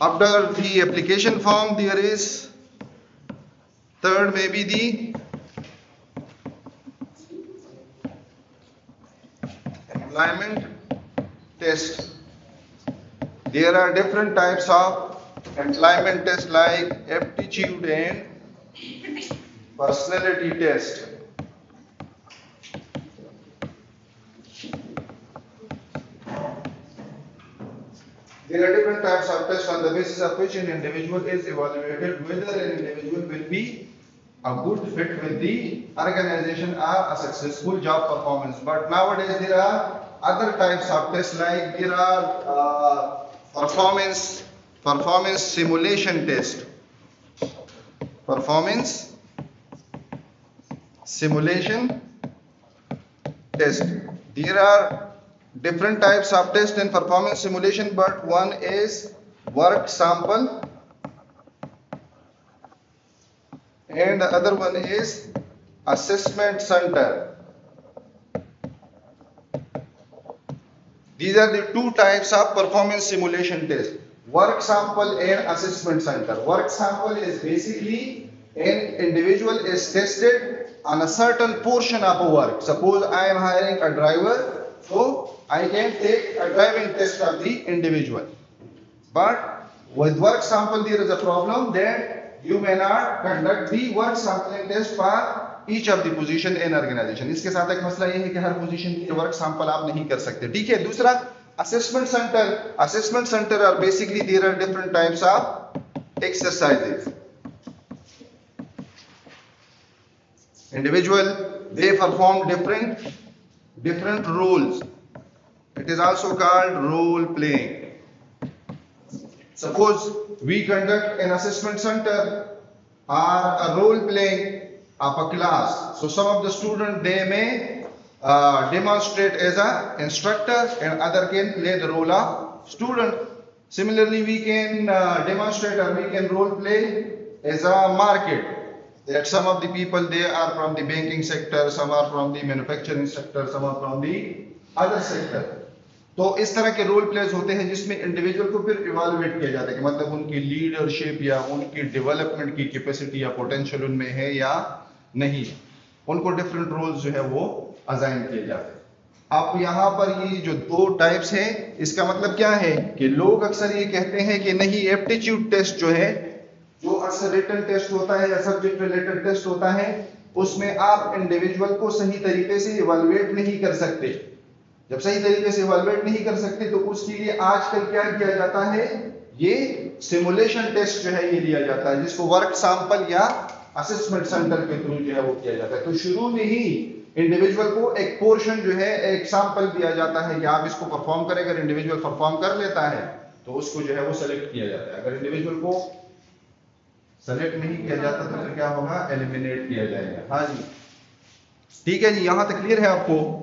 After the application form, there is third maybe the employment test. There are different types of employment tests like aptitude and personality test. There are different types of tests on the basis of which an individual is evaluated whether an individual will be a good fit with the organization or a successful job performance. But nowadays there are other types of tests like there are performance simulation test. Performance simulation test. There are different types of test in performance simulation, but one is work sample and the other one is assessment center. These are the two types of performance simulation test: work sample and assessment center. Work sample is basically an individual is tested on a certain portion of a work. Suppose I am hiring a driver, so I can take a driving test of the individual. But with work sample there is a problem that you may not conduct the work sampling test for each of the position in organization. इसके साथ एक मसला ये है कि हर position की work sample आप नहीं कर सकते. ठीक है. दूसरा assessment center. Assessment center are basically there are different types of exercises. Individual they perform different roles. It is also called role playing. Suppose we conduct an assessment center or a role playing of a class. So some of the students they may demonstrate as a instructor and other can play the role of student. Similarly, we can demonstrate or we can role play as a market. That some of the people they are from the banking sector, some are from the manufacturing sector, some are from the other sector. तो इस तरह के role place होते हैं जिसमें individual को फिर evaluate किया जाता है कि मतलब उनकी लीडरशिप या उनकी डेवलपमेंट की कैपेसिटी या पोटेंशियल उनमें है या नहीं. उनको डिफरेंट रोल्स जो है वो असाइन किए जाते हैं. अब यहाँ पर ये जो दो टाइप्स हैं इसका मतलब क्या है कि लोग अक्सर ये कहते हैं कि नहीं एप्टीट्यूड टेस्ट जो है जो अक्सर रिटन टेस्ट होता है या सब्जेक्ट रिलेटेड टेस्ट होता है उसमें आप इंडिविजुअल को सही तरीके से इवैल्यूएट नहीं कर सकते. जब सही तरीके से इवैल्यूएट नहीं कर सकते तो उसके लिए आजकल क्या किया जाता है ये सिमुलेशन टेस्ट जो है ये लिया जाता है जिसको वर्क सैंपल या असेसमेंट सेंटर के थ्रू जो है वो किया जाता है. तो शुरू में ही इंडिविजुअल को एक पोर्शन जो है एक सैंपल दिया जाता है कि आप इसको परफॉर्म करें. अगर इंडिविजुअल परफॉर्म कर लेता है तो उसको जो है वो सेलेक्ट किया जाता है. अगर इंडिविजुअल को सेलेक्ट नहीं किया जाता तो फिर क्या होगा एलिमिनेट किया जाएगा. हाँ जी ठीक है जी. यहाँ तक क्लियर है आपको.